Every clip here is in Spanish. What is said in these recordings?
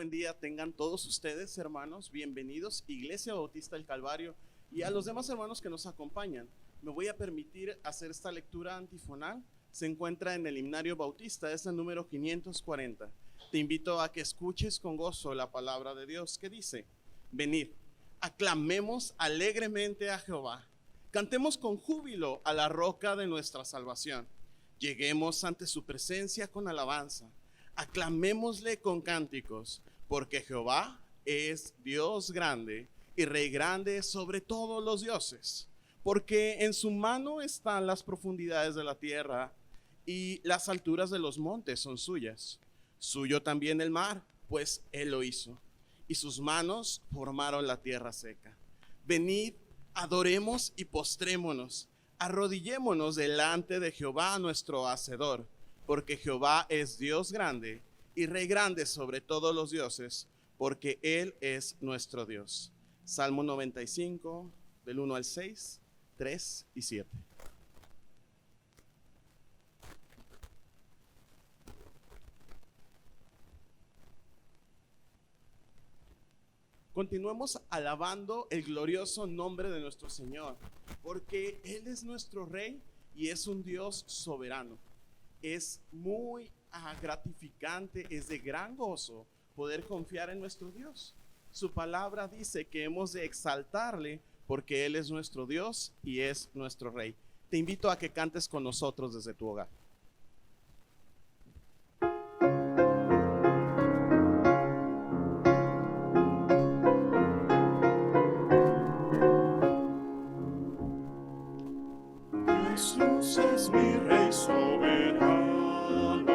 buen día tengan todos ustedes, hermanos. Bienvenidos, Iglesia Bautista del Calvario, y a los demás hermanos que nos acompañan. Me voy a permitir hacer esta lectura antifonal. Se encuentra en el himnario bautista, es el número 540. Te invito a que escuches con gozo la palabra de Dios que dice: venid, aclamemos alegremente a Jehová, cantemos con júbilo a la roca de nuestra salvación. Lleguemos ante su presencia con alabanza, aclamémosle con cánticos, porque Jehová es Dios grande y Rey grande sobre todos los dioses. Porque en su mano están las profundidades de la tierra, y las alturas de los montes son suyas. Suyo también el mar, pues él lo hizo, y sus manos formaron la tierra seca. Venid, adoremos y postrémonos, arrodillémonos delante de Jehová nuestro Hacedor, porque Jehová es Dios grande y Rey grande sobre todos los dioses, porque Él es nuestro Dios. Salmo 95, del 1 al 6, 3 y 7. Continuemos alabando el glorioso nombre de nuestro Señor, porque Él es nuestro Rey y es un Dios soberano. Es muy gratificante, es de gran gozo poder confiar en nuestro Dios. Su palabra dice que hemos de exaltarle porque Él es nuestro Dios y es nuestro Rey. Te invito a que cantes con nosotros desde tu hogar. Jesús es mi Rey soberano,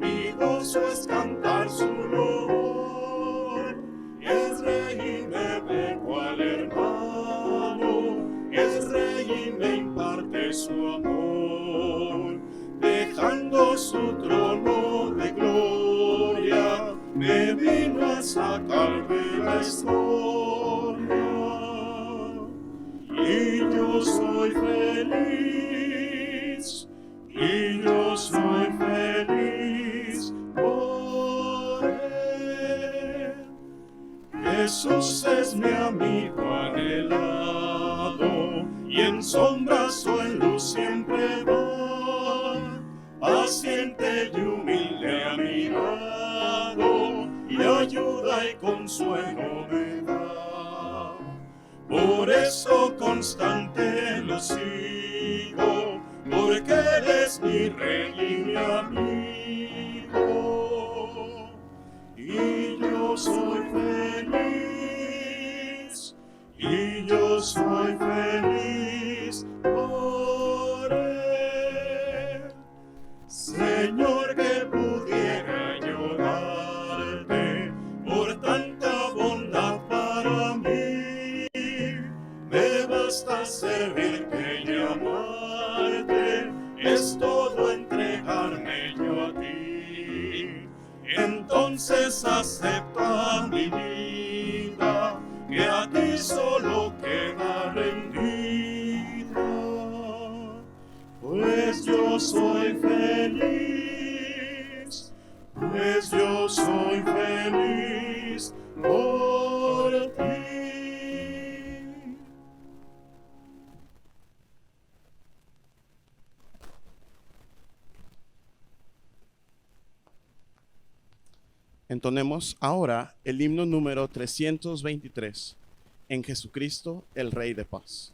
mi gozo es cantar su loor. Es Rey y me ve cual hermano, es Rey y me imparte su amor. Dejando su trono de gloria, me vino a sacar de la historia. Y yo soy feliz, y yo soy feliz por Él. Jesús es mi amigo anhelado, y en sombras o en luz siempre va. Paciente y humilde a mi lado, y ayuda y consuelo me da. Por eso constante lo sigo, porque Él es mi Rey y mi amigo. Y yo soy feliz, y yo soy feliz por Él. Señor, que pudiera yo darte por tanta bondad para mí. Me basta servirte y amarte, es todo entregarme yo a ti. Entonces acepta mi vida, que a ti solo queda rendida. Pues yo soy feliz, pues yo soy feliz por ti. Entonemos ahora el himno número 323, en Jesucristo el Rey de Paz.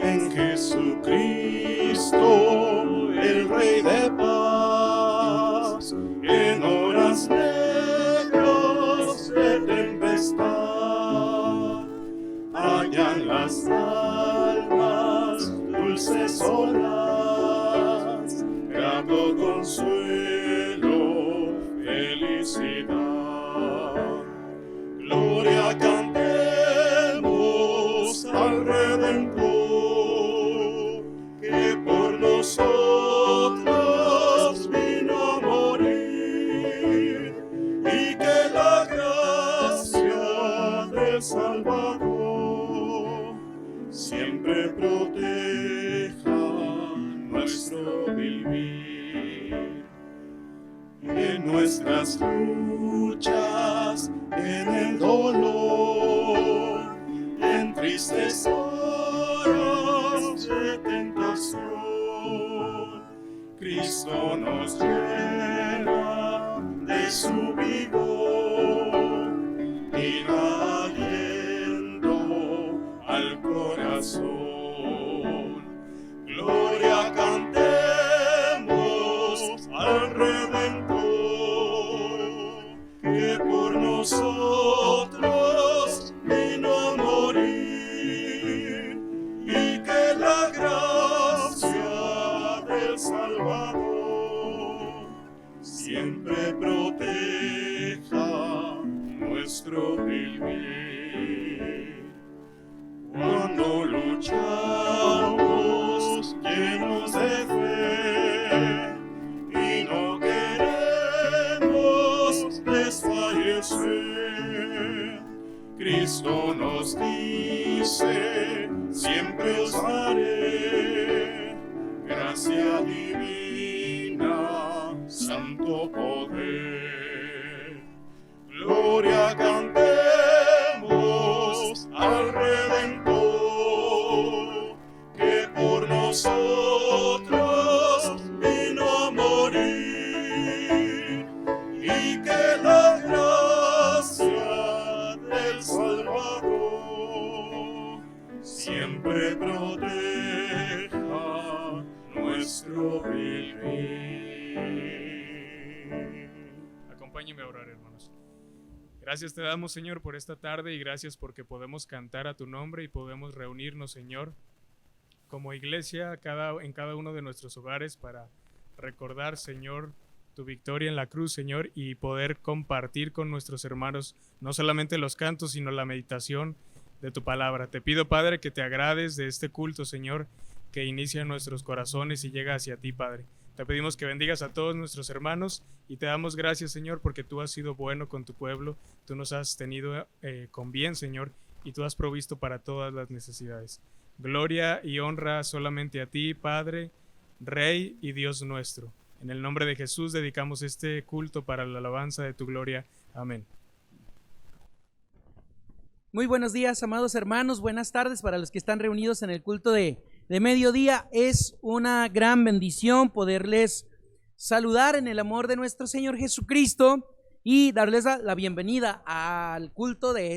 En Jesucristo el Rey de paz, en horas negras de tempestad, hallan las almas dulces olas, grato consuelo, felicidad. Gloria cantemos al Redentor, que por nosotros vino a morir. y que la gracia del Salvador siempre proteja nuestro vivir. En nuestras luchas, en el dolor, en tristes horas de tentación, Cristo nos llena de su vigor y da aliento al corazón. Gloria cantemos al Redentor, que por nosotros vino a morir, y que la gracia del Salvador siempre proteja nuestro vivir. Cuando luchamos llenos de fe y no queremos desfallecer, Cristo nos dice: siempre os daré gracia divina, santo poder. Gloria cantemos al Redentor, que por nosotros vino a morir, y que la gracia del Salvador siempre proteja nuestro vivir. Acompáñenme a orar, hermanos. Gracias te damos, Señor, por esta tarde, y gracias porque podemos cantar a tu nombre y podemos reunirnos, Señor, como iglesia en cada uno de nuestros hogares para recordar, Señor, tu victoria en la cruz, Señor, y poder compartir con nuestros hermanos no solamente los cantos, sino la meditación de tu palabra. Te pido, Padre, que te agrades de este culto, Señor, que inicia en nuestros corazones y llega hacia ti, Padre. Te pedimos que bendigas a todos nuestros hermanos y te damos gracias, Señor, porque tú has sido bueno con tu pueblo, tú nos has tenido con bien, Señor, y tú has provisto para todas las necesidades. Gloria y honra solamente a ti, Padre, Rey y Dios nuestro. En el nombre de Jesús dedicamos este culto para la alabanza de tu gloria. Amén. Muy buenos días, amados hermanos, buenas tardes para los que están reunidos en el culto de mediodía. Es una gran bendición poderles saludar en el amor de nuestro Señor Jesucristo y darles la bienvenida al culto de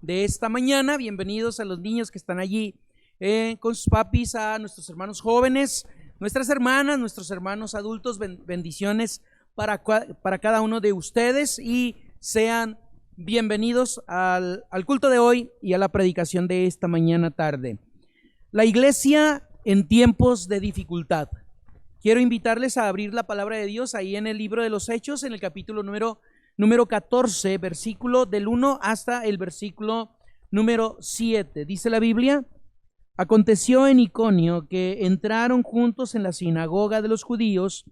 esta mañana. Bienvenidos a los niños que están allí con sus papis, a nuestros hermanos jóvenes, nuestras hermanas, nuestros hermanos adultos. Bendiciones para cada uno de ustedes y sean bienvenidos al culto de hoy y a la predicación de esta mañana tarde. La iglesia en tiempos de dificultad. Quiero invitarles a abrir la palabra de Dios ahí en el libro de los Hechos, en el capítulo número 14, versículo del 1 hasta el versículo número 7. Dice la Biblia: aconteció en Iconio que entraron juntos en la sinagoga de los judíos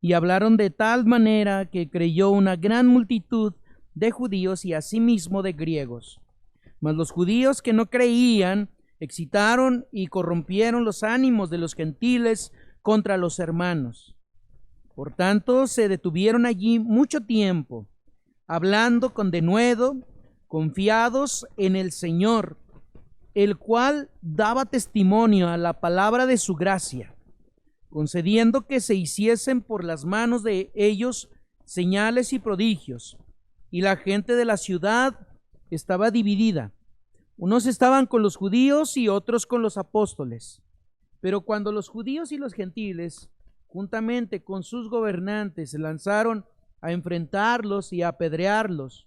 y hablaron de tal manera que creyó una gran multitud de judíos y asimismo de griegos. Mas los judíos que no creían excitaron y corrompieron los ánimos de los gentiles contra los hermanos. Por tanto, se detuvieron allí mucho tiempo, hablando con denuedo, confiados en el Señor, el cual daba testimonio a la palabra de su gracia, concediendo que se hiciesen por las manos de ellos señales y prodigios. Y la gente de la ciudad estaba dividida. Unos estaban con los judíos y otros con los apóstoles. Pero cuando los judíos y los gentiles, juntamente con sus gobernantes, se lanzaron a enfrentarlos y a apedrearlos,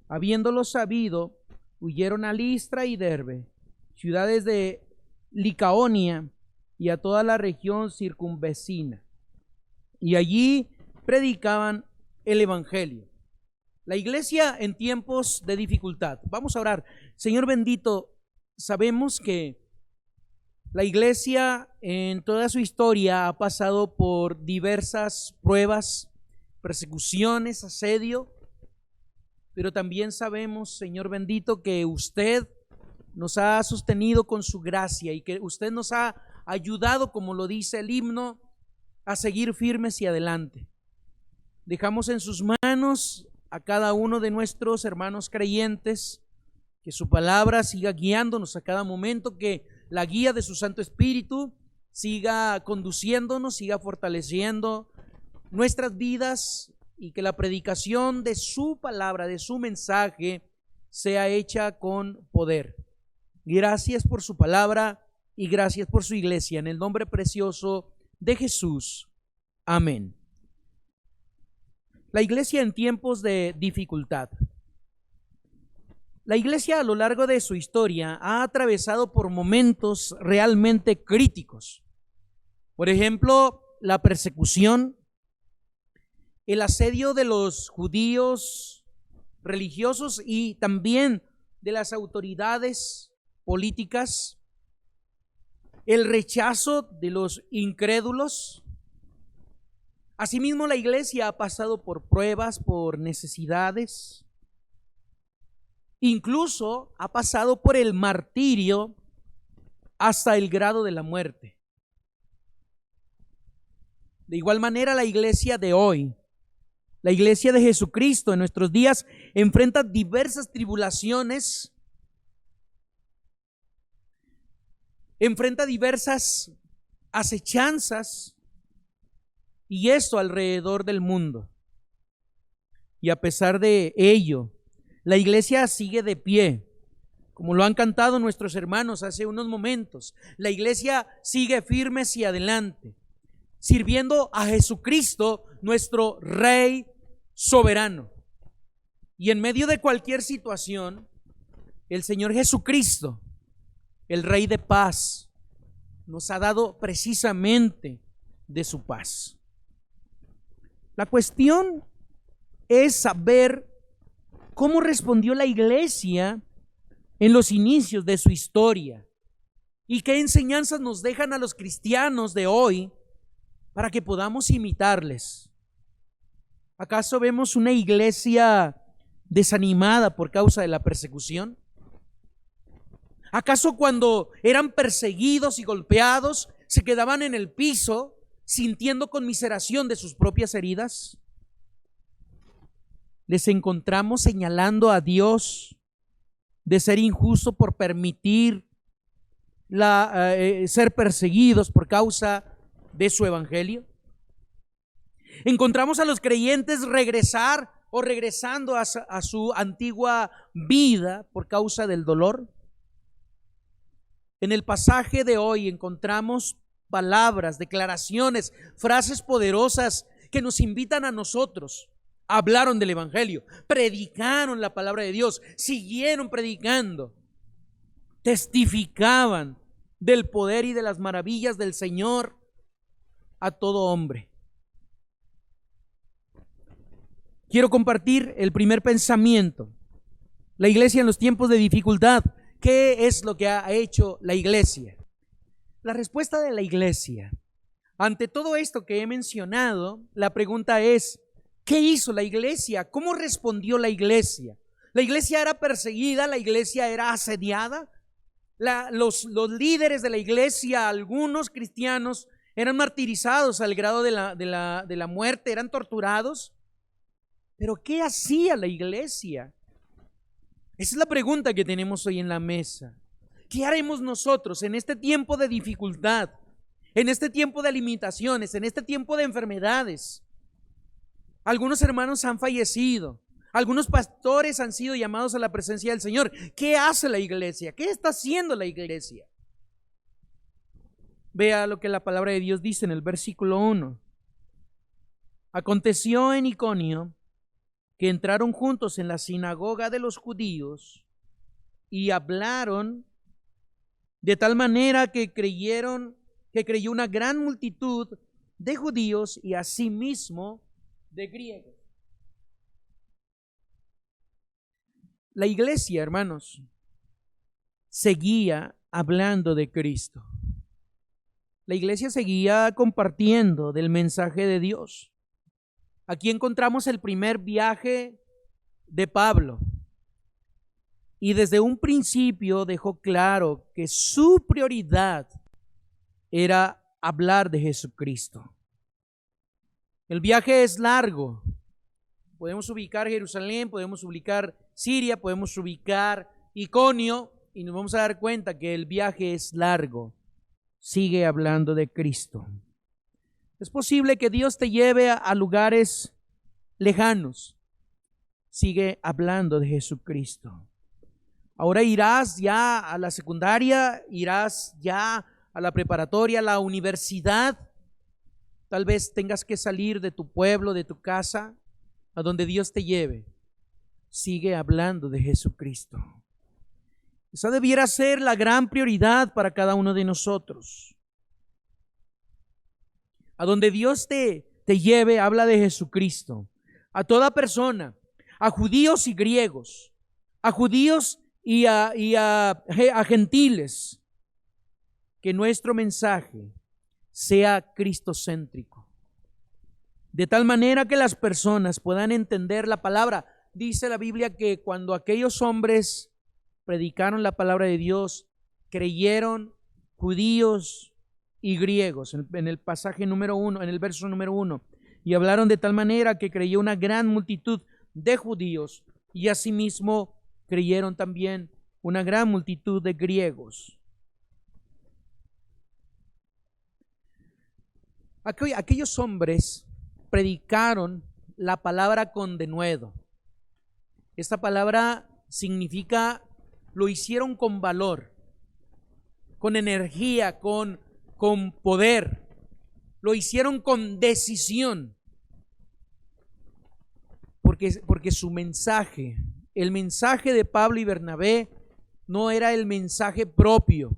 habiéndolo sabido, huyeron a Listra y Derbe, ciudades de Licaonia, y a toda la región circunvecina. Y allí predicaban el evangelio. La iglesia en tiempos de dificultad. Vamos a orar. Señor bendito, sabemos que la iglesia en toda su historia ha pasado por diversas pruebas, persecuciones, asedio, pero también sabemos, Señor bendito, que usted nos ha sostenido con su gracia y que usted nos ha ayudado, como lo dice el himno, a seguir firmes y adelante. Dejamos en sus manos a cada uno de nuestros hermanos creyentes, que su palabra siga guiándonos a cada momento, que la guía de su Santo Espíritu siga conduciéndonos, siga fortaleciendo nuestras vidas, y que la predicación de su palabra, de su mensaje, sea hecha con poder. Gracias por su palabra y gracias por su iglesia. En el nombre precioso de Jesús. Amén. La iglesia en tiempos de dificultad. La iglesia a lo largo de su historia ha atravesado por momentos realmente críticos. Por ejemplo, la persecución, el asedio de los judíos religiosos y también de las autoridades políticas, el rechazo de los incrédulos. Asimismo, la iglesia ha pasado por pruebas, por necesidades, incluso ha pasado por el martirio hasta el grado de la muerte. De igual manera, la iglesia de hoy, la iglesia de Jesucristo en nuestros días, enfrenta diversas tribulaciones, enfrenta diversas acechanzas, y esto alrededor del mundo. Y a pesar de ello, la iglesia sigue de pie, como lo han cantado nuestros hermanos hace unos momentos. La iglesia sigue firme hacia adelante, sirviendo a Jesucristo, nuestro Rey soberano. Y en medio de cualquier situación, el Señor Jesucristo, el Rey de paz, nos ha dado precisamente de su paz. La cuestión es saber cómo respondió la iglesia en los inicios de su historia y qué enseñanzas nos dejan a los cristianos de hoy para que podamos imitarles. ¿Acaso vemos una iglesia desanimada por causa de la persecución? ¿Acaso cuando eran perseguidos y golpeados se quedaban en el piso sintiendo conmiseración de sus propias heridas? Les encontramos señalando a Dios de ser injusto por permitir ser perseguidos por causa de su evangelio. Encontramos a los creyentes regresar o regresando a su antigua vida por causa del dolor. En el pasaje de hoy encontramos palabras, declaraciones, frases poderosas que nos invitan a nosotros. Hablaron del evangelio, predicaron la palabra de Dios, siguieron predicando, testificaban del poder y de las maravillas del Señor a todo hombre. Quiero compartir el primer pensamiento. La iglesia en los tiempos de dificultad. ¿Qué es lo que ha hecho la iglesia? La respuesta de la iglesia ante todo esto que he mencionado, la pregunta es: ¿qué hizo la iglesia? ¿Cómo respondió la iglesia? La iglesia era perseguida, la iglesia era asediada. Los líderes de la iglesia, algunos cristianos, eran martirizados al grado de la muerte, eran torturados. Pero ¿qué hacía la iglesia? Esa es la pregunta que tenemos hoy en la mesa. ¿Qué haremos nosotros en este tiempo de dificultad, en este tiempo de limitaciones, en este tiempo de enfermedades? Algunos hermanos han fallecido, algunos pastores han sido llamados a la presencia del Señor. ¿Qué hace la iglesia? ¿Qué está haciendo la iglesia? Vea lo que la palabra de Dios dice en el versículo 1. Aconteció en Iconio que entraron juntos en la sinagoga de los judíos y hablaron de tal manera que creyó una gran multitud de judíos y asimismo de griegos. La iglesia, hermanos, seguía hablando de Cristo. La iglesia seguía compartiendo del mensaje de Dios. Aquí encontramos el primer viaje de Pablo. Y desde un principio dejó claro que su prioridad era hablar de Jesucristo. El viaje es largo. Podemos ubicar Jerusalén, podemos ubicar Siria, podemos ubicar Iconio y nos vamos a dar cuenta que el viaje es largo. Sigue hablando de Cristo. Es posible que Dios te lleve a lugares lejanos. Sigue hablando de Jesucristo. Ahora irás ya a la secundaria, irás ya a la preparatoria, a la universidad. Tal vez tengas que salir de tu pueblo, de tu casa, a donde Dios te lleve. Sigue hablando de Jesucristo. Esa debiera ser la gran prioridad para cada uno de nosotros. A donde Dios te lleve, habla de Jesucristo. A toda persona, a judíos y griegos, a judíos y a gentiles, que nuestro mensaje sea cristocéntrico, de tal manera que las personas puedan entender la palabra. Dice la Biblia que cuando aquellos hombres predicaron la palabra de Dios, creyeron judíos y griegos, en el pasaje número 1, en el verso número 1, y hablaron de tal manera que creyó una gran multitud de judíos y asimismo creyeron también una gran multitud de griegos. Aquellos hombres predicaron la palabra con denuedo. Esta palabra significa lo hicieron con valor, con energía, con poder. Lo hicieron con decisión. Porque su mensaje, el mensaje de Pablo y Bernabé, no era el mensaje propio,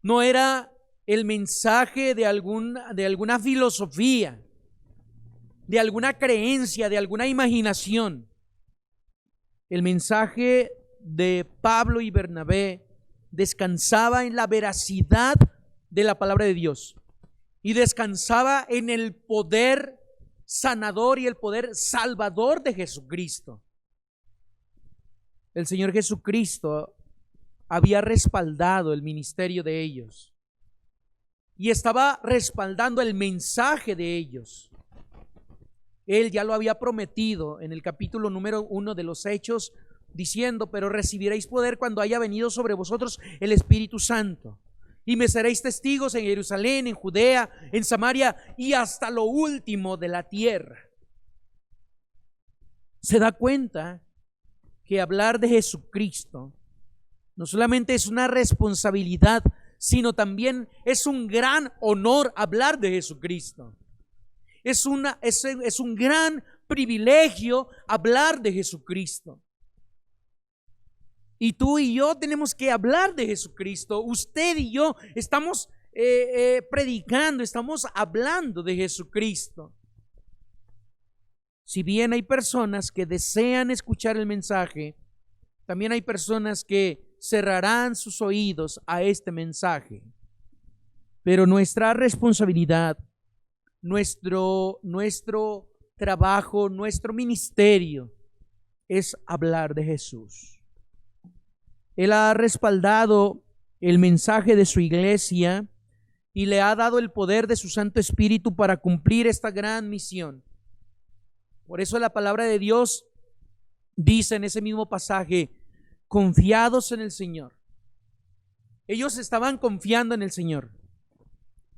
no era el mensaje de alguna filosofía, de alguna creencia, de alguna imaginación. El mensaje de Pablo y Bernabé descansaba en la veracidad de la palabra de Dios y descansaba en el poder sanador y el poder salvador de Jesucristo. El Señor Jesucristo había respaldado el ministerio de ellos y estaba respaldando el mensaje de ellos. Él ya lo había prometido en el capítulo número 1 de los Hechos, diciendo: pero recibiréis poder cuando haya venido sobre vosotros el Espíritu Santo, y me seréis testigos en Jerusalén, en Judea, en Samaria y hasta lo último de la tierra. Se da cuenta que hablar de Jesucristo no solamente es una responsabilidad, sino también es un gran honor hablar de Jesucristo. Es un gran privilegio hablar de Jesucristo. Y tú y yo tenemos que hablar de Jesucristo. Usted y yo estamos predicando, estamos hablando de Jesucristo. Si bien hay personas que desean escuchar el mensaje, también hay personas que cerrarán sus oídos a este mensaje. Pero nuestra responsabilidad, nuestro trabajo, nuestro ministerio es hablar de Jesús. Él ha respaldado el mensaje de su iglesia y le ha dado el poder de su Santo Espíritu para cumplir esta gran misión. Por eso la palabra de Dios dice en ese mismo pasaje: confiados en el Señor. Ellos estaban confiando en el Señor.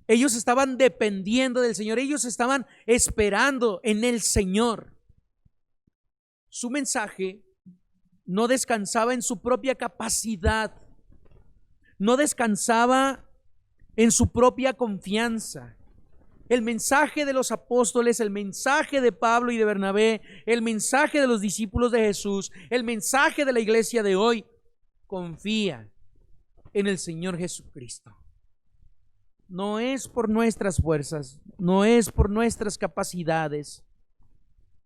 Ellos estaban dependiendo del Señor. Ellos estaban esperando en el Señor. Su mensaje no descansaba en su propia capacidad, no descansaba en su propia confianza. El mensaje de los apóstoles, el mensaje de Pablo y de Bernabé, el mensaje de los discípulos de Jesús, el mensaje de la iglesia de hoy, confía en el Señor Jesucristo. No es por nuestras fuerzas, no es por nuestras capacidades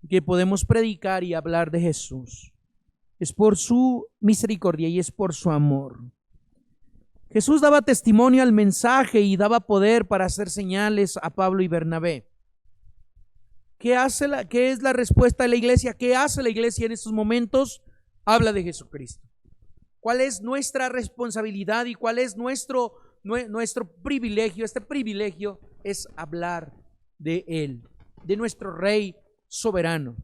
que podemos predicar y hablar de Jesús. Es por su misericordia y es por su amor. Jesús daba testimonio al mensaje y daba poder para hacer señales a Pablo y Bernabé. ¿Qué es la respuesta de la iglesia? ¿Qué hace la iglesia en estos momentos? Habla de Jesucristo. ¿Cuál es nuestra responsabilidad y cuál es nuestro privilegio? Este privilegio es hablar de Él, de nuestro Rey soberano.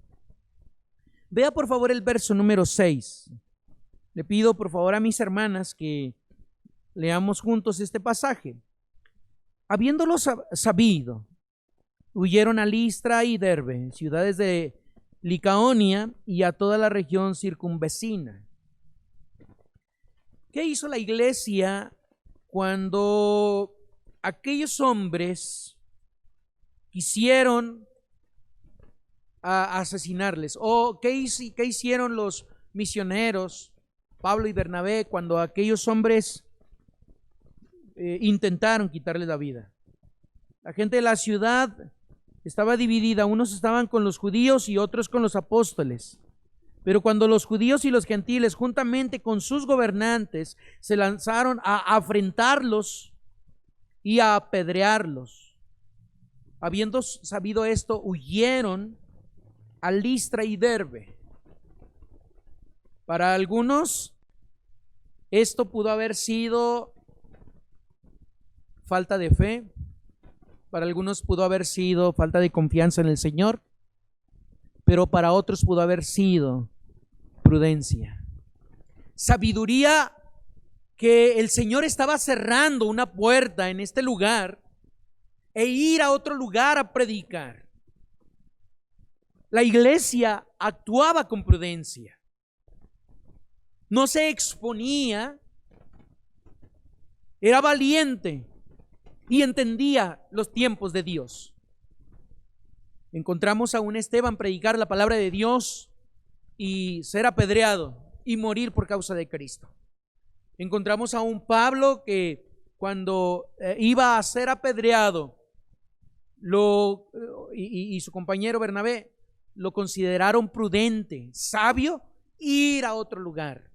Vea por favor el verso número 6. Le pido por favor a mis hermanas que leamos juntos este pasaje. Habiéndolo sabido, huyeron a Listra y Derbe, ciudades de Licaonia, y a toda la región circunvecina. ¿Qué hizo la iglesia cuando aquellos hombres quisieron asesinarles? ¿O qué hicieron los misioneros, Pablo y Bernabé, cuando aquellos hombres intentaron quitarles la vida? La gente de la ciudad estaba dividida, unos estaban con los judíos y otros con los apóstoles. Pero cuando los judíos y los gentiles, juntamente con sus gobernantes, se lanzaron a afrentarlos y a apedrearlos, habiendo sabido esto, huyeron a Listra y Derbe. Para algunos, esto pudo haber sido falta de fe. Para algunos pudo haber sido falta de confianza en el Señor, pero para otros pudo haber sido prudencia, sabiduría, que el Señor estaba cerrando una puerta en este lugar e ir a otro lugar a predicar. La iglesia actuaba con prudencia, no se exponía, era valiente y entendía los tiempos de Dios. Encontramos a un Esteban predicar la palabra de Dios y ser apedreado y morir por causa de Cristo. Encontramos a un Pablo que cuando iba a ser apedreado y su compañero Bernabé lo consideraron prudente, sabio, ir a otro lugar.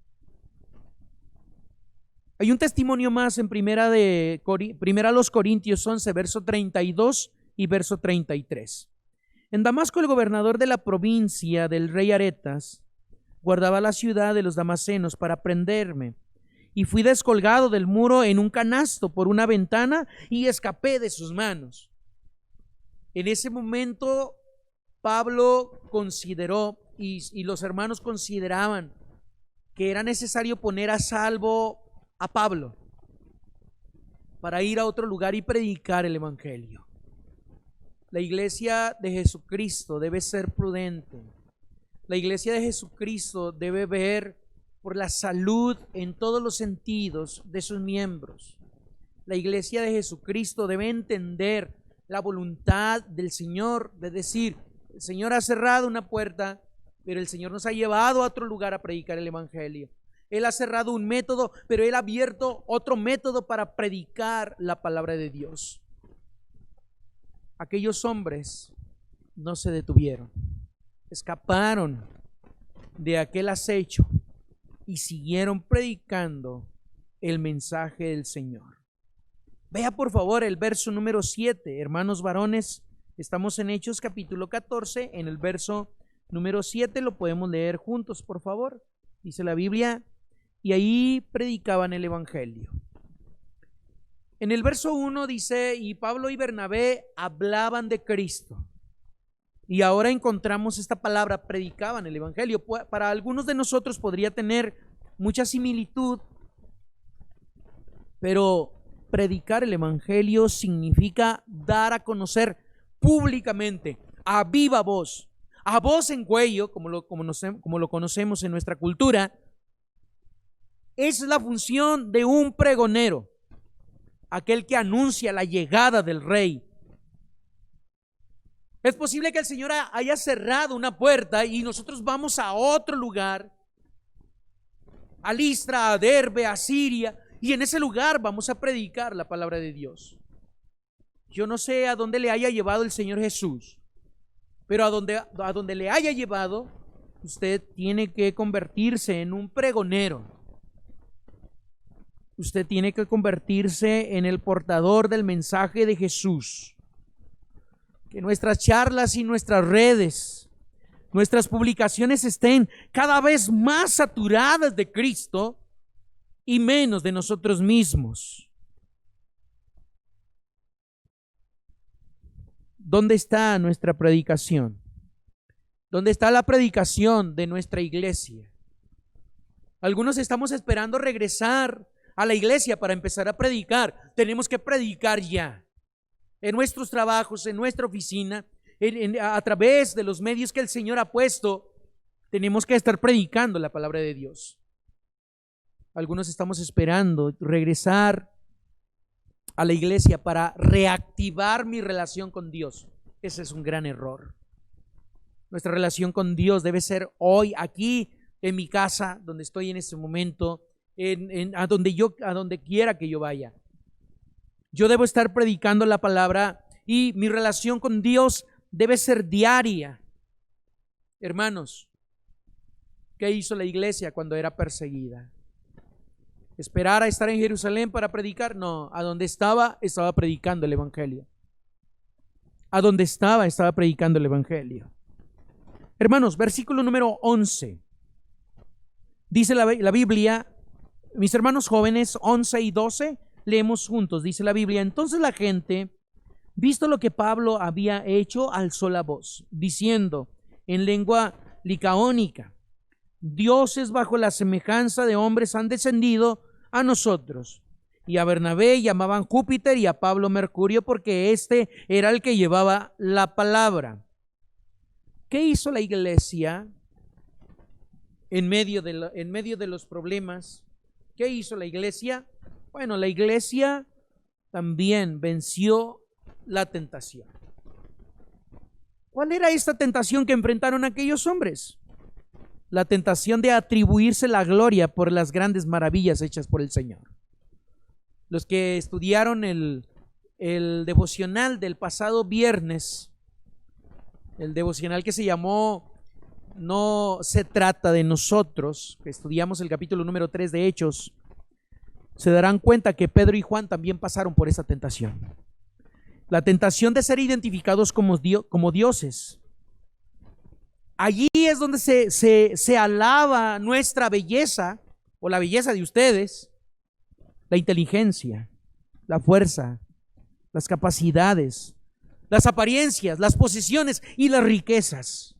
Hay un testimonio más en primera a los Corintios 11, verso 32 y verso 33. En Damasco, el gobernador de la provincia del rey Aretas guardaba la ciudad de los damasenos para prenderme, y fui descolgado del muro en un canasto por una ventana y escapé de sus manos. En ese momento Pablo consideró, y los hermanos consideraban, que era necesario poner a salvo a Pablo para ir a otro lugar y predicar el evangelio. La iglesia de Jesucristo debe ser prudente. La iglesia de Jesucristo debe ver por la salud en todos los sentidos de sus miembros. La iglesia de Jesucristo debe entender la voluntad del Señor, de decir, el Señor ha cerrado una puerta, pero el Señor nos ha llevado a otro lugar a predicar el evangelio. Él ha cerrado un método, pero Él ha abierto otro método para predicar la palabra de Dios. Aquellos hombres no se detuvieron, escaparon de aquel acecho y siguieron predicando el mensaje del Señor. Vea por favor el verso número 7, hermanos varones. Estamos en Hechos capítulo 14, en el verso número 7 lo podemos leer juntos, por favor. Dice la Biblia: y ahí predicaban el evangelio. En el verso 1 dice: y Pablo y Bernabé hablaban de Cristo. Y ahora encontramos esta palabra, predicaban el evangelio. Para algunos de nosotros podría tener mucha similitud, pero predicar el evangelio significa dar a conocer públicamente, a viva voz, a voz en cuello, como lo conocemos en nuestra cultura. Es la función de un pregonero, aquel que anuncia la llegada del rey. Es posible que el Señor haya cerrado una puerta y nosotros vamos a otro lugar, a Listra, a Derbe, a Siria, y en ese lugar vamos a predicar la palabra de Dios. Yo no sé a dónde le haya llevado el Señor Jesús, pero a donde le haya llevado, usted tiene que convertirse en un pregonero. Usted tiene que convertirse en el portador del mensaje de Jesús. Que nuestras charlas y nuestras redes, nuestras publicaciones estén cada vez más saturadas de Cristo y menos de nosotros mismos. ¿Dónde está nuestra predicación? ¿Dónde está la predicación de nuestra iglesia? Algunos estamos esperando regresar a la iglesia para empezar a predicar. Tenemos que predicar ya. En nuestros trabajos, en nuestra oficina, a través de los medios que el Señor ha puesto, tenemos que estar predicando la palabra de Dios. Algunos estamos esperando regresar a la iglesia para reactivar mi relación con Dios. Ese es un gran error. Nuestra relación con Dios debe ser hoy, aquí, en mi casa, donde estoy en este momento, a donde quiera que yo vaya. Yo debo estar predicando la palabra y mi relación con Dios debe ser diaria. Hermanos, ¿qué hizo la iglesia cuando era perseguida? ¿Esperar a estar en Jerusalén para predicar? No, a donde estaba predicando el Evangelio. A donde estaba predicando el Evangelio. Hermanos, versículo número 11. Dice la Biblia, mis hermanos jóvenes, 11 y 12, leemos juntos. Dice la Biblia: entonces la gente, visto lo que Pablo había hecho, alzó la voz, diciendo en lengua licaónica: dioses bajo la semejanza de hombres han descendido a nosotros. Y a Bernabé llamaban Júpiter y a Pablo Mercurio, porque este era el que llevaba la palabra. ¿Qué hizo la iglesia en medio de los problemas? ¿Qué hizo la iglesia? Bueno, la iglesia también venció la tentación. ¿Cuál era esta tentación que enfrentaron aquellos hombres? La tentación de atribuirse la gloria por las grandes maravillas hechas por el Señor. Los que estudiaron el devocional del pasado viernes, el devocional que se llamó No se trata de nosotros, que estudiamos el capítulo número 3 de Hechos, se darán cuenta que Pedro y Juan también pasaron por esa tentación. La tentación de ser identificados como dioses. Allí es donde se alaba nuestra belleza, o la belleza de ustedes, la inteligencia, la fuerza, las capacidades, las apariencias, las posesiones y las riquezas.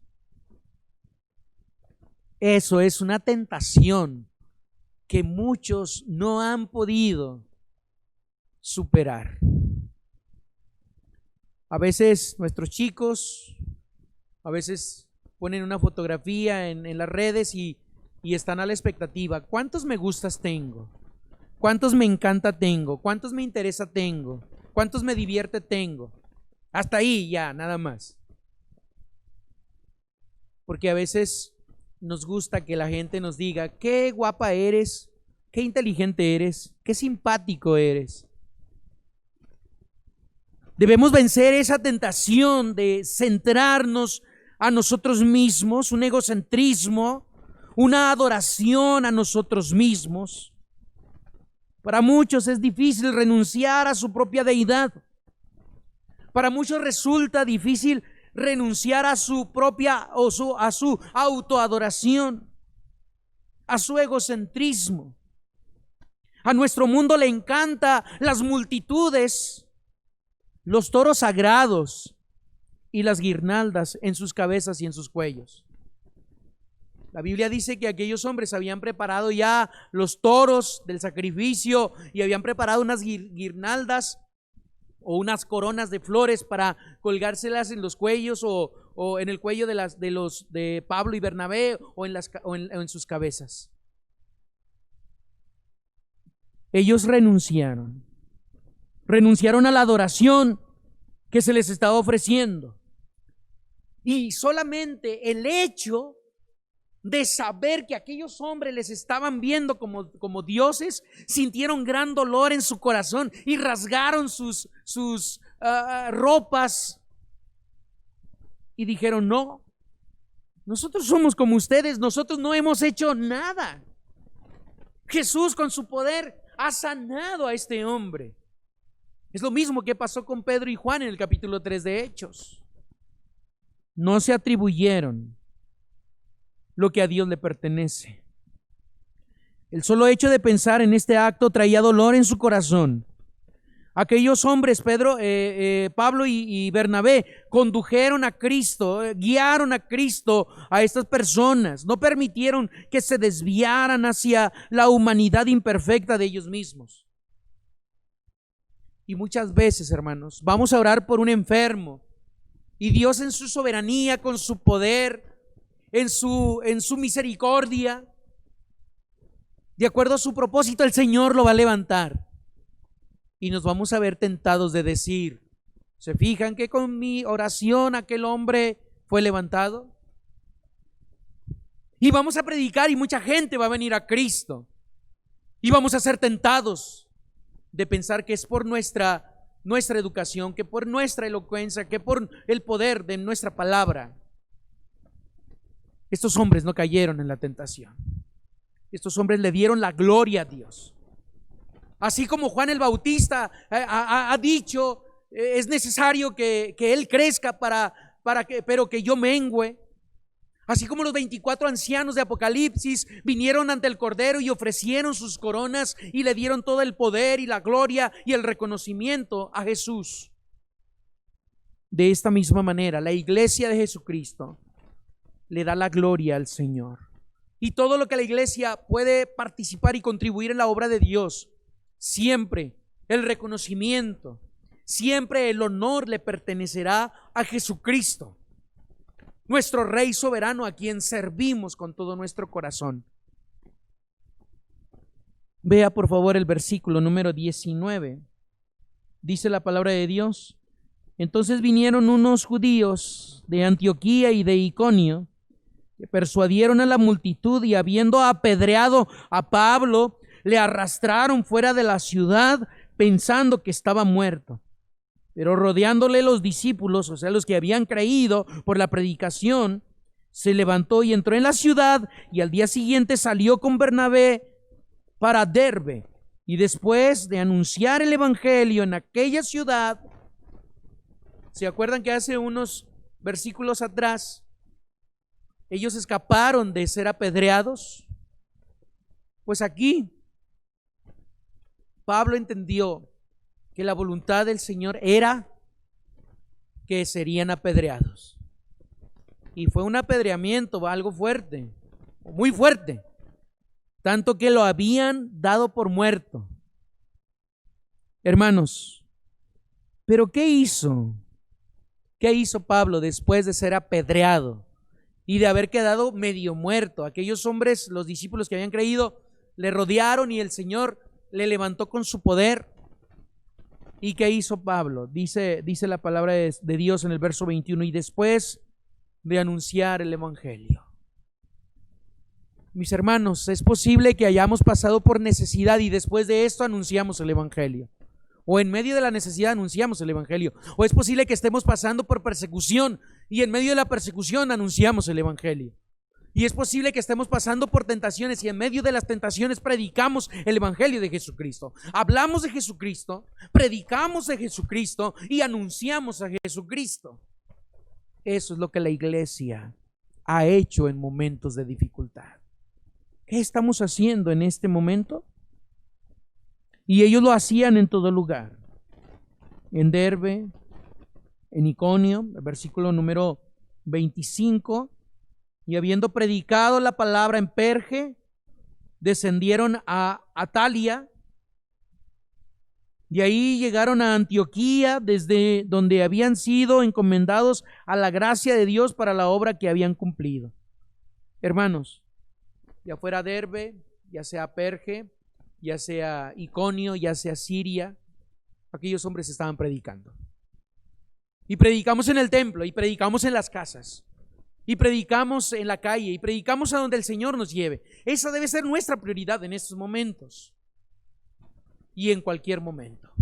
Eso es una tentación que muchos no han podido superar. A veces nuestros chicos, a veces ponen una fotografía en las redes y están a la expectativa. ¿Cuántos me gustas tengo? ¿Cuántos me encanta tengo? ¿Cuántos me interesa tengo? ¿Cuántos me divierte tengo? Hasta ahí ya, nada más. Porque a veces nos gusta que la gente nos diga: qué guapa eres, qué inteligente eres, qué simpático eres. Debemos vencer esa tentación de centrarnos a nosotros mismos, un egocentrismo, una adoración a nosotros mismos. Para muchos es difícil renunciar a su propia deidad. Para muchos resulta difícil renunciar a su propia a su autoadoración, a su egocentrismo. A nuestro mundo le encanta las multitudes, los toros sagrados y las guirnaldas en sus cabezas y en sus cuellos. La Biblia dice que aquellos hombres habían preparado ya los toros del sacrificio y habían preparado unas guirnaldas o unas coronas de flores para colgárselas en los cuellos o en el cuello de Pablo y Bernabé o en sus cabezas. Ellos renunciaron a la adoración que se les estaba ofreciendo, y solamente el hecho de saber que aquellos hombres les estaban viendo como dioses, sintieron gran dolor en su corazón y rasgaron sus ropas y dijeron: no, nosotros somos como ustedes, nosotros no hemos hecho nada. Jesús con su poder ha sanado a este hombre. Es lo mismo que pasó con Pedro y Juan en el capítulo 3 de Hechos. no se atribuyeron lo que a Dios le pertenece. El solo hecho de pensar en este acto traía dolor en su corazón. Aquellos hombres, Pablo y Bernabé, condujeron a Cristo, guiaron a Cristo a estas personas, no permitieron que se desviaran hacia la humanidad imperfecta de ellos mismos. Y muchas veces, hermanos, vamos a orar por un enfermo y Dios en su soberanía, con su poder, en su misericordia, de acuerdo a su propósito, el Señor lo va a levantar. Y nos vamos a ver tentados de decir, ¿se fijan que con mi oración aquel hombre fue levantado? Y vamos a predicar y mucha gente va a venir a Cristo. Y vamos a ser tentados de pensar que es por nuestra educación, que por nuestra elocuencia, que por el poder de nuestra palabra. Estos hombres no cayeron en la tentación. Estos hombres le dieron la gloria a Dios. Así como Juan el Bautista ha dicho, es necesario que él crezca pero que yo mengüe. Así como los 24 ancianos de Apocalipsis vinieron ante el Cordero y ofrecieron sus coronas y le dieron todo el poder y la gloria y el reconocimiento a Jesús. De esta misma manera, la iglesia de Jesucristo le da la gloria al Señor. Y todo lo que la iglesia puede participar y contribuir en la obra de Dios, siempre el reconocimiento, siempre el honor le pertenecerá a Jesucristo, nuestro Rey soberano, a quien servimos con todo nuestro corazón. Vea por favor el versículo número 19. Dice la palabra de Dios: entonces vinieron unos judíos de Antioquía y de Iconio, que persuadieron a la multitud, y habiendo apedreado a Pablo, le arrastraron fuera de la ciudad pensando que estaba muerto. Pero rodeándole los discípulos, o sea, los que habían creído por la predicación, se levantó y entró en la ciudad, y al día siguiente salió con Bernabé para Derbe. Y después de anunciar el evangelio en aquella ciudad, ¿se acuerdan que hace unos versículos atrás ellos escaparon de ser apedreados? Pues aquí Pablo entendió que la voluntad del Señor era que serían apedreados. Y fue un apedreamiento, algo fuerte, muy fuerte, tanto que lo habían dado por muerto. Hermanos, ¿pero qué hizo? ¿Qué hizo Pablo después de ser apedreado y de haber quedado medio muerto? Aquellos hombres, los discípulos que habían creído, le rodearon y el Señor le levantó con su poder. ¿Y qué hizo Pablo? Dice la palabra de Dios en el verso 21, y después de anunciar el evangelio. Mis hermanos, es posible que hayamos pasado por necesidad y después de esto anunciamos el evangelio. O en medio de la necesidad anunciamos el evangelio. O es posible que estemos pasando por persecución y en medio de la persecución anunciamos el evangelio. Y es posible que estemos pasando por tentaciones y en medio de las tentaciones predicamos el evangelio de Jesucristo. Hablamos de Jesucristo, predicamos de Jesucristo y anunciamos a Jesucristo. Eso es lo que la iglesia ha hecho en momentos de dificultad. ¿Qué estamos haciendo en este momento? Y ellos lo hacían en todo lugar. En Derbe, en Iconio, el versículo número 25. Y habiendo predicado la palabra en Perge, descendieron a Atalia. De ahí llegaron a Antioquía, desde donde habían sido encomendados a la gracia de Dios para la obra que habían cumplido. Hermanos, ya fuera Derbe, ya sea Perge, ya sea Iconio, ya sea Siria, aquellos hombres estaban predicando. Y predicamos en el templo, y predicamos en las casas, y predicamos en la calle, y predicamos a donde el Señor nos lleve. Esa debe ser nuestra prioridad en estos momentos y en cualquier momento.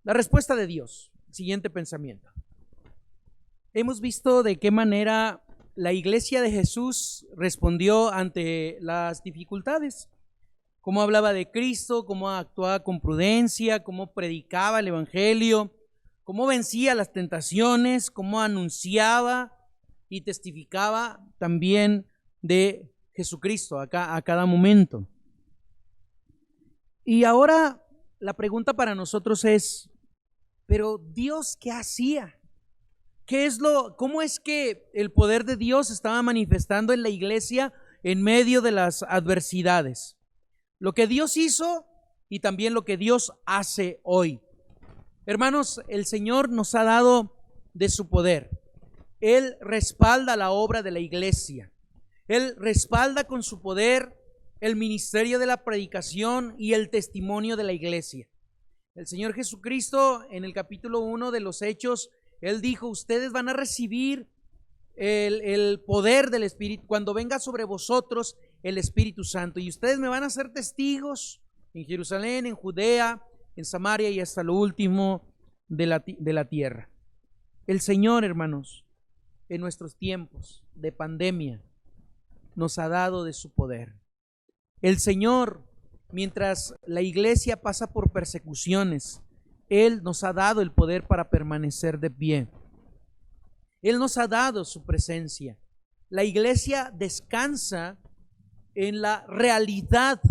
La respuesta de Dios, siguiente pensamiento. Hemos visto de qué manera la iglesia de Jesús respondió ante las dificultades. Cómo hablaba de Cristo, cómo actuaba con prudencia, cómo predicaba el evangelio, cómo vencía las tentaciones, cómo anunciaba y testificaba también de Jesucristo a cada momento. Y ahora la pregunta para nosotros es, pero Dios, ¿qué hacía? ¿Cómo es que el poder de Dios estaba manifestando en la iglesia en medio de las adversidades? Lo que Dios hizo y también lo que Dios hace hoy. Hermanos, el Señor nos ha dado de su poder. Él respalda la obra de la iglesia. Él respalda con su poder el ministerio de la predicación y el testimonio de la iglesia. El Señor Jesucristo, en el capítulo 1 de los Hechos, Él dijo: ustedes van a recibir el poder del Espíritu cuando venga sobre vosotros el Espíritu Santo, y ustedes me van a ser testigos en Jerusalén, en Judea, en Samaria y hasta lo último de la tierra. El Señor, hermanos, en nuestros tiempos de pandemia, nos ha dado de su poder. El Señor, mientras la iglesia pasa por persecuciones, Él nos ha dado el poder para permanecer de pie. Él nos ha dado su presencia. La iglesia descansa en la realidad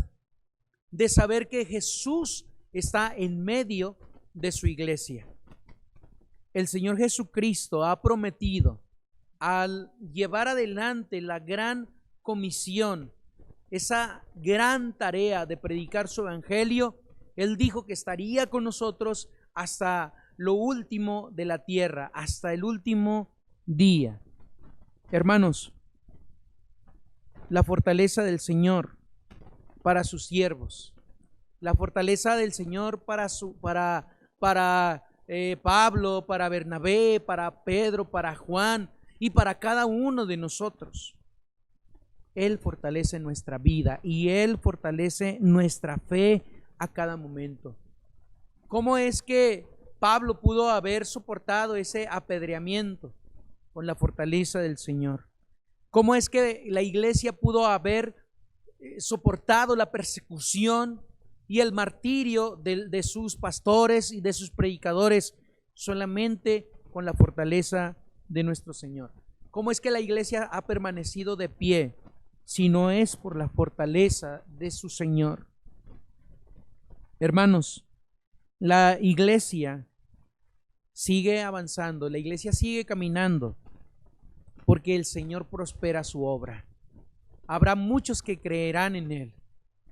de saber que Jesús está en medio de su iglesia. El Señor Jesucristo ha prometido, al llevar adelante la gran comisión, esa gran tarea de predicar su evangelio, Él dijo que estaría con nosotros hasta lo último de la tierra, hasta el último día. Hermanos, la fortaleza del Señor para sus siervos, la fortaleza del Señor para Pablo, para Bernabé, para Pedro, para Juan y para cada uno de nosotros. Él fortalece nuestra vida y Él fortalece nuestra fe a cada momento. ¿Cómo es que Pablo pudo haber soportado ese apedreamiento? Con la fortaleza del Señor. ¿Cómo es que la iglesia pudo haber soportado la persecución y el martirio de sus pastores y de sus predicadores? Solamente con la fortaleza de nuestro Señor. ¿Cómo es que la iglesia ha permanecido de pie si no es por la fortaleza de su Señor? Hermanos, la iglesia sigue avanzando, la iglesia sigue caminando porque el Señor prospera su obra. Habrá muchos que creerán en Él.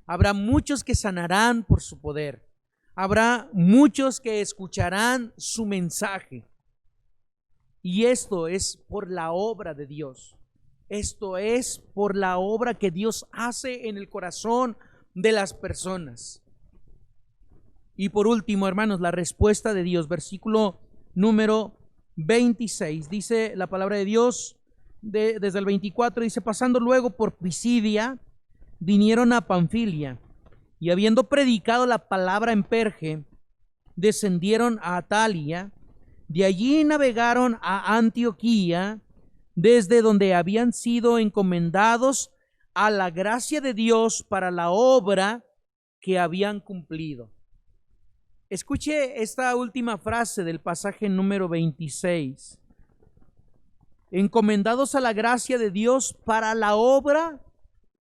Habrá muchos que sanarán por su poder. Habrá muchos que escucharán su mensaje. Y esto es por la obra de Dios. Esto es por la obra que Dios hace en el corazón de las personas. Y por último, hermanos, la respuesta de Dios. Versículo número 26. Dice la palabra de Dios, desde el 24, dice: pasando luego por Pisidia, vinieron a Panfilia, y habiendo predicado la palabra en Perge, descendieron a Atalia. De allí navegaron a Antioquía, desde donde habían sido encomendados a la gracia de Dios para la obra que habían cumplido. Escuche esta última frase del pasaje número 26. Encomendados a la gracia de Dios para la obra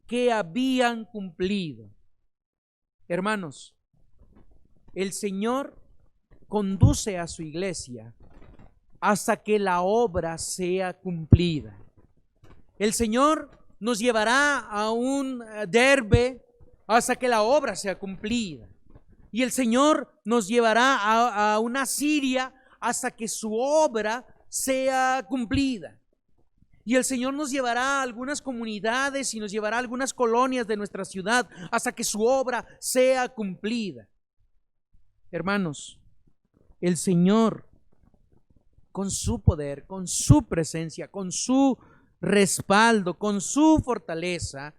que habían cumplido. Hermanos, el Señor conduce a su iglesia hasta que la obra sea cumplida. El Señor nos llevará a un Derbe hasta que la obra sea cumplida. Y el Señor nos llevará a una Siria hasta que su obra sea cumplida. Y el Señor nos llevará a algunas comunidades y nos llevará a algunas colonias de nuestra ciudad hasta que su obra sea cumplida. Hermanos, el Señor, con su poder, con su presencia, con su respaldo, con su fortaleza,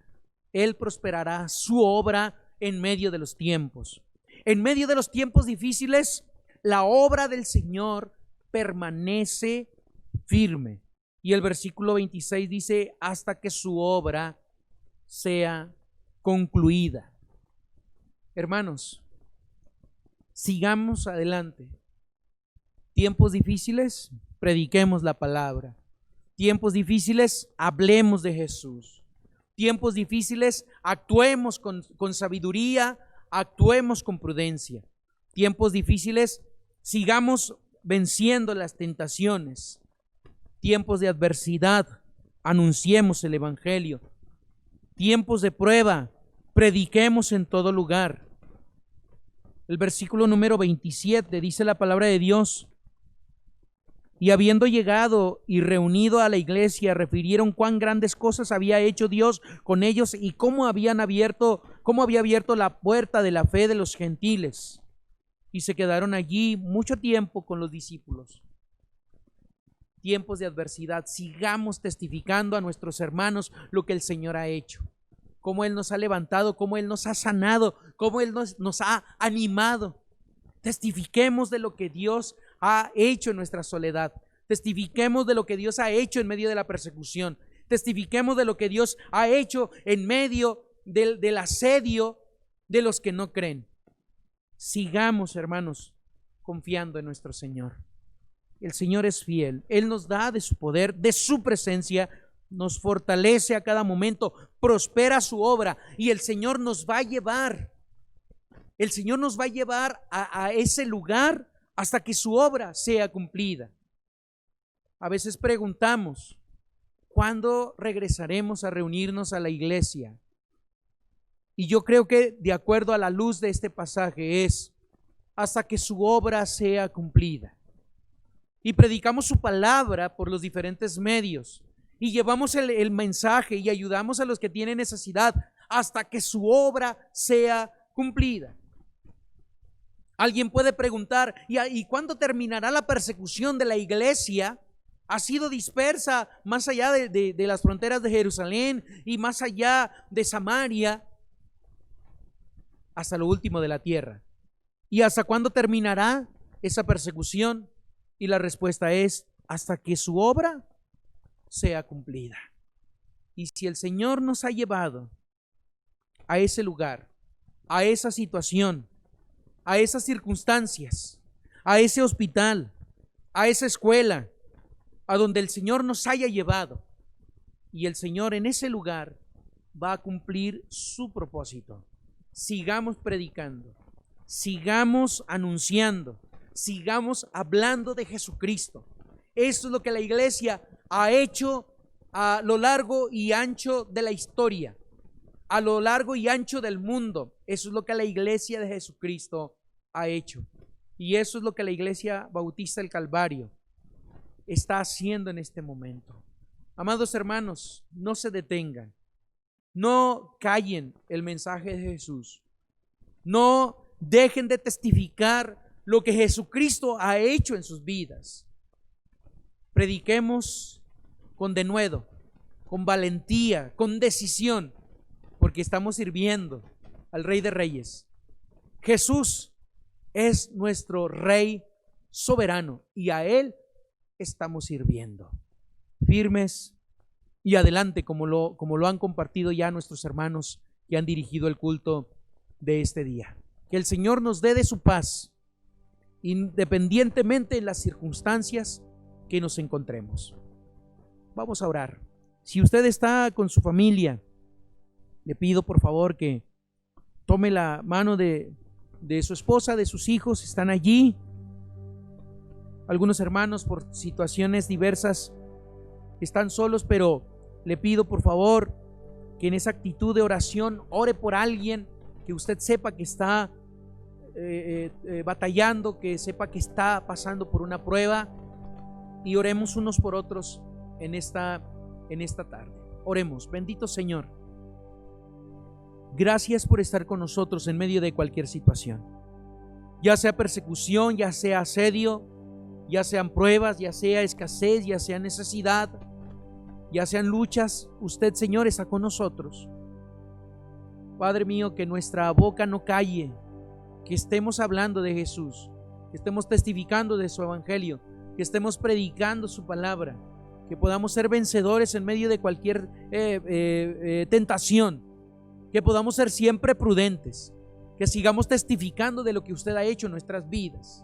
Él prosperará su obra en medio de los tiempos. En medio de los tiempos difíciles, la obra del Señor permanece firme. Y el versículo 26 dice: hasta que su obra sea concluida. Hermanos, sigamos adelante. Tiempos difíciles, prediquemos la palabra. Tiempos difíciles, hablemos de Jesús. Tiempos difíciles, actuemos con sabiduría, actuemos con prudencia. Tiempos difíciles, sigamos venciendo las tentaciones. Tiempos de adversidad, anunciemos el Evangelio. Tiempos de prueba, prediquemos en todo lugar. El versículo número 27 dice la palabra de Dios: y habiendo llegado y reunido a la iglesia, refirieron cuán grandes cosas había hecho Dios con ellos y cómo había abierto la puerta de la fe de los gentiles. Y se quedaron allí mucho tiempo con los discípulos. Tiempos de adversidad, sigamos testificando a nuestros hermanos lo que el Señor ha hecho, cómo Él nos ha levantado, cómo Él nos ha sanado, cómo Él nos ha animado. Testifiquemos de lo que Dios ha hecho en nuestra soledad. Testifiquemos de lo que Dios ha hecho en medio de la persecución. Testifiquemos de lo que Dios ha hecho en medio del asedio de los que no creen. Sigamos, hermanos, confiando en nuestro Señor. El Señor es fiel. Él nos da de su poder, de su presencia, nos fortalece a cada momento, prospera su obra y el Señor nos va a llevar. El Señor nos va a llevar a ese lugar hasta que su obra sea cumplida. A veces preguntamos, ¿cuándo regresaremos a reunirnos a la iglesia? Y yo creo que de acuerdo a la luz de este pasaje es hasta que su obra sea cumplida. Y predicamos su palabra por los diferentes medios y llevamos el mensaje y ayudamos a los que tienen necesidad hasta que su obra sea cumplida. Alguien puede preguntar, ¿y cuándo terminará la persecución de la iglesia? Ha sido dispersa más allá de las fronteras de Jerusalén y más allá de Samaria hasta lo último de la tierra. ¿Y hasta cuándo terminará esa persecución? Y la respuesta es hasta que su obra sea cumplida. Y si el Señor nos ha llevado a ese lugar, a esa situación, a esas circunstancias, a ese hospital, a esa escuela, a donde el Señor nos haya llevado, y el Señor en ese lugar va a cumplir su propósito. Sigamos predicando, sigamos anunciando, sigamos hablando de Jesucristo. Esto es lo que la iglesia ha hecho a lo largo y ancho de la historia, a lo largo y ancho del mundo. Eso es lo que la iglesia de Jesucristo ha hecho. Y eso es lo que la Iglesia Bautista del Calvario está haciendo en este momento. Amados hermanos, no se detengan. No callen el mensaje de Jesús. No dejen de testificar lo que Jesucristo ha hecho en sus vidas. Prediquemos con denuedo, con valentía, con decisión, porque estamos sirviendo al Rey de Reyes. Jesús es nuestro Rey soberano y a Él estamos sirviendo. Firmes y adelante, como lo han compartido ya nuestros hermanos que han dirigido el culto de este día. Que el Señor nos dé de su paz, independientemente de las circunstancias que nos encontremos. Vamos a orar. Si usted está con su familia, le pido por favor que tome la mano de su esposa, de sus hijos. Están allí. Algunos hermanos por situaciones diversas están solos, pero le pido por favor que en esa actitud de oración ore por alguien que usted sepa que está batallando, que sepa que está pasando por una prueba, y oremos unos por otros en esta tarde. Oremos. Bendito Señor, gracias por estar con nosotros en medio de cualquier situación, ya sea persecución, ya sea asedio, ya sean pruebas, ya sea escasez, ya sea necesidad, ya sean luchas. Usted, Señor, está con nosotros. Padre mío, que nuestra boca no calle, que estemos hablando de Jesús, que estemos testificando de su evangelio, que estemos predicando su palabra, que podamos ser vencedores en medio de cualquier tentación, que podamos ser siempre prudentes, que sigamos testificando de lo que usted ha hecho en nuestras vidas.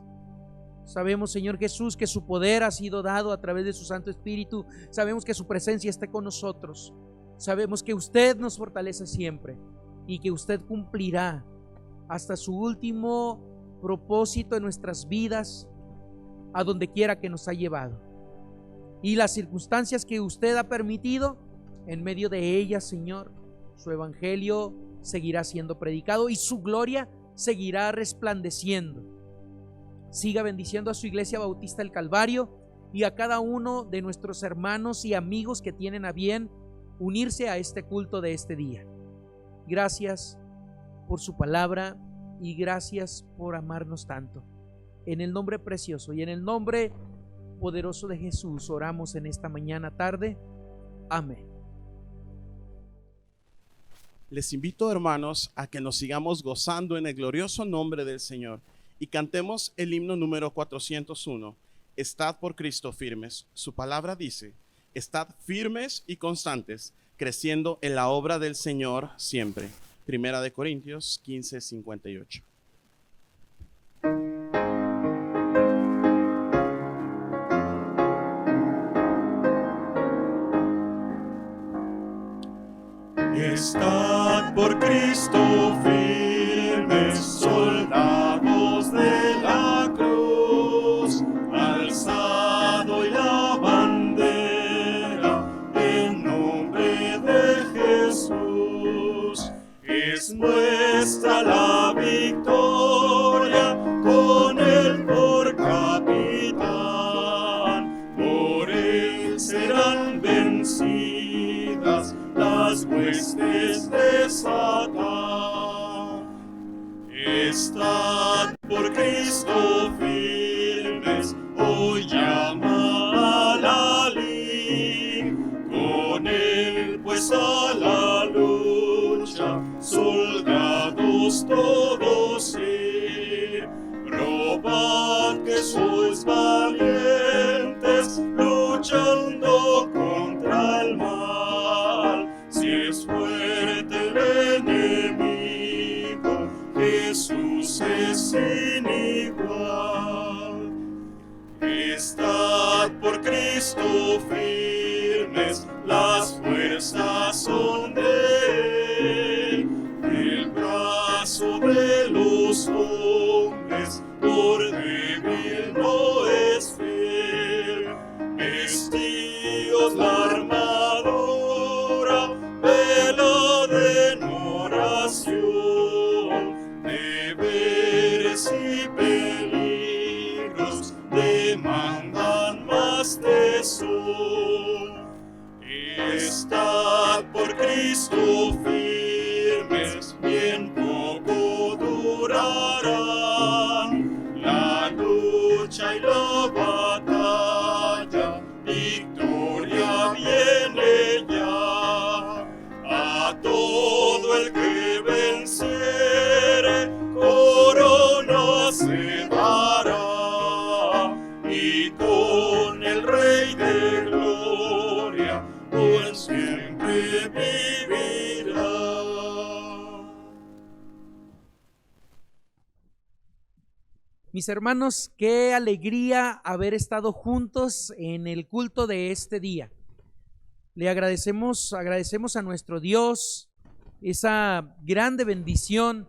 Sabemos, Señor Jesús, que su poder ha sido dado a través de su Santo Espíritu. Sabemos que su presencia está con nosotros. Sabemos que usted nos fortalece siempre y que usted cumplirá hasta su último propósito en nuestras vidas, a donde quiera que nos ha llevado. Y las circunstancias que usted ha permitido, en medio de ellas, Señor, su evangelio seguirá siendo predicado y su gloria seguirá resplandeciendo. Siga bendiciendo a su Iglesia Bautista del Calvario y a cada uno de nuestros hermanos y amigos que tienen a bien unirse a este culto de este día. Gracias por su palabra y gracias por amarnos tanto. En el nombre precioso y en el nombre poderoso de Jesús oramos en esta mañana tarde. Amén. Les invito, hermanos, a que nos sigamos gozando en el glorioso nombre del Señor y cantemos el himno número 401. Estad por Cristo firmes. Su palabra dice: estad firmes y constantes, creciendo en la obra del Señor siempre. Primera de Corintios 15:58. Estad por Cristo firmes, soldados de la cruz, alzado y la bandera en nombre de Jesús. Es nuestra la victoria, con él por capitán, por él serán vencidas las huestes de Satán. Estad por Cristo firmes, hoy llama a la lid, con él pues a la lucha, soldados todos ir. Probad que sois valientes, luchando contra el mal. Si es fuerte el enemigo, Jesús es sin igual. Estad por Cristo firmes, las fuerzas son de él. El brazo de los hombres por débil no es fiel. Vestíos la armadura, velad en oración, deberes y peligros demandan más tesón. Estad por Cristo firmes, bien poco durarán la lucha y la batalla, victoria viene ya. A todo el que venciere, corona se dará, y con el Rey de gloria por siempre vivirá. Mis hermanos, qué alegría haber estado juntos en el culto de este día. Le agradecemos a nuestro Dios esa grande bendición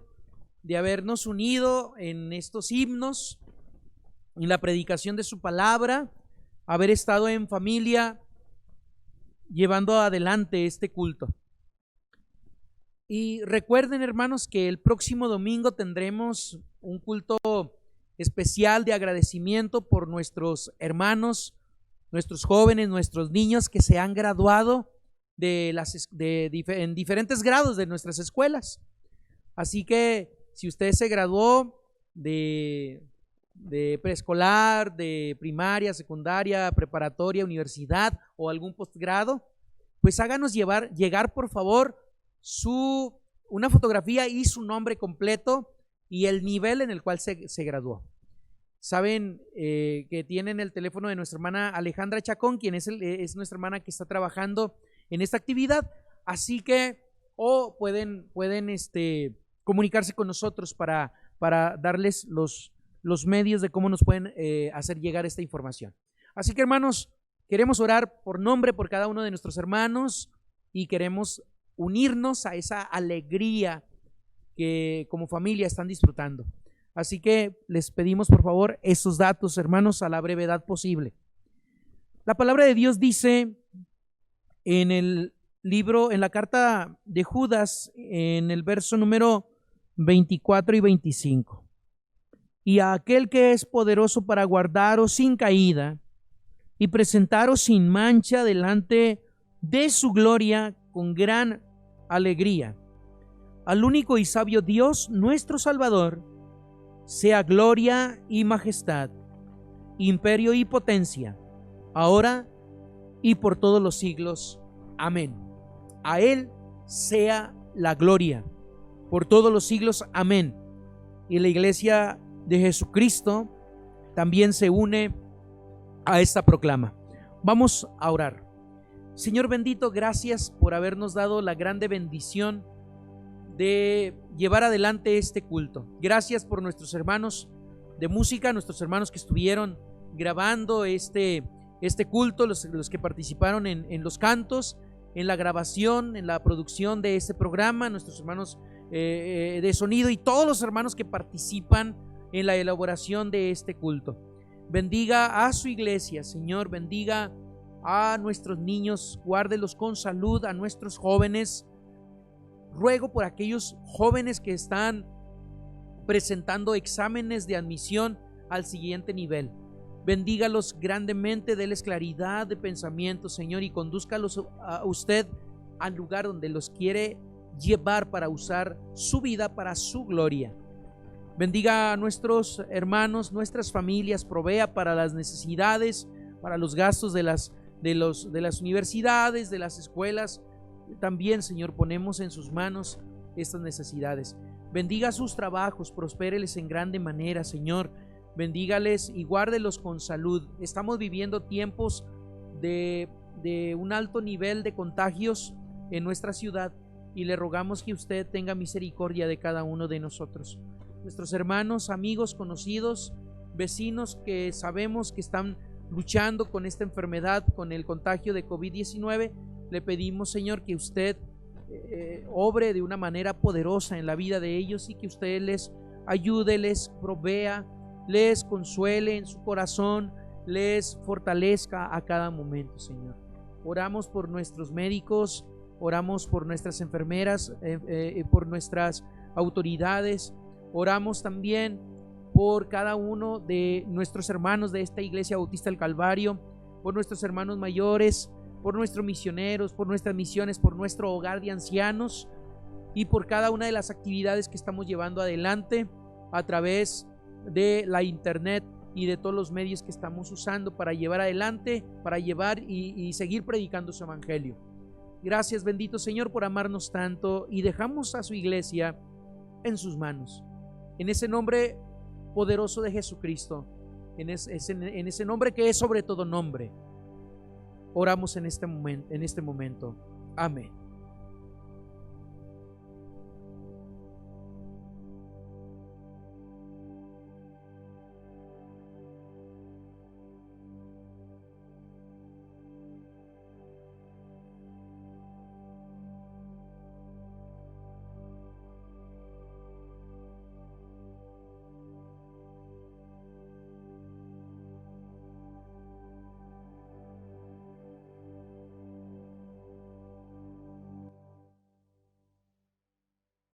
de habernos unido en estos himnos, en la predicación de su palabra, haber estado en familia llevando adelante este culto. Y recuerden, hermanos, que el próximo domingo tendremos un culto especial de agradecimiento por nuestros hermanos, nuestros jóvenes, nuestros niños que se han graduado en diferentes grados de nuestras escuelas. Así que si usted se graduó de preescolar, de primaria, secundaria, preparatoria, universidad o algún posgrado, pues háganos llegar por favor una fotografía y su nombre completo y el nivel en el cual se graduó. Saben que tienen el teléfono de nuestra hermana Alejandra Chacón, quien es nuestra hermana que está trabajando en esta actividad, así que pueden comunicarse con nosotros para darles los medios de cómo nos pueden hacer llegar esta información. Así que, hermanos, queremos orar por nombre por cada uno de nuestros hermanos y queremos unirnos a esa alegría que como familia están disfrutando. Así que les pedimos por favor esos datos, hermanos, a la brevedad posible. La palabra de Dios dice en el libro, en la carta de Judas, en el verso número 24 y 25. Y a aquel que es poderoso para guardaros sin caída y presentaros sin mancha delante de su gloria con gran alegría. Al único y sabio Dios, nuestro Salvador, sea gloria y majestad, imperio y potencia, ahora y por todos los siglos. Amén. A Él sea la gloria por todos los siglos. Amén. Y la iglesia de Jesucristo también se une a esta proclama. Vamos a orar. Señor bendito, gracias por habernos dado la grande bendición de llevar adelante este culto. Gracias por nuestros hermanos de música, nuestros hermanos que estuvieron grabando este culto, los que participaron en los cantos, en la grabación, en la producción de este programa, nuestros hermanos de sonido y todos los hermanos que participan en la elaboración de este culto. Bendiga a su iglesia, Señor, bendiga a nuestros niños, guárdelos con salud, a nuestros jóvenes. Ruego por aquellos jóvenes que están presentando exámenes de admisión al siguiente nivel. Bendígalos grandemente, déles claridad de pensamiento, Señor, y condúzcalos a usted al lugar donde los quiere llevar para usar su vida para su gloria. Bendiga a nuestros hermanos, nuestras familias, provea para las necesidades, para los gastos de las universidades, de las escuelas. También, Señor, ponemos en sus manos estas necesidades. Bendiga sus trabajos, prospéreles en grande manera, Señor. Bendígales y guárdelos con salud. Estamos viviendo tiempos de un alto nivel de contagios en nuestra ciudad y le rogamos que usted tenga misericordia de cada uno de nosotros. Nuestros hermanos, amigos, conocidos, vecinos que sabemos que están luchando con esta enfermedad, con el contagio de COVID-19, le pedimos, Señor, que usted obre de una manera poderosa en la vida de ellos y que usted les ayude, les provea, les consuele en su corazón, les fortalezca a cada momento, Señor. Oramos por nuestros médicos, oramos por nuestras enfermeras, por nuestras autoridades. Oramos también por cada uno de nuestros hermanos de esta Iglesia Bautista del Calvario, por nuestros hermanos mayores, por nuestros misioneros, por nuestras misiones, por nuestro hogar de ancianos y por cada una de las actividades que estamos llevando adelante a través de la internet y de todos los medios que estamos usando para llevar adelante, para llevar y seguir predicando su evangelio. Gracias, bendito Señor, por amarnos tanto, y dejamos a su iglesia en sus manos. En ese nombre poderoso de Jesucristo, en ese nombre que es sobre todo nombre, oramos en este momento. Amén.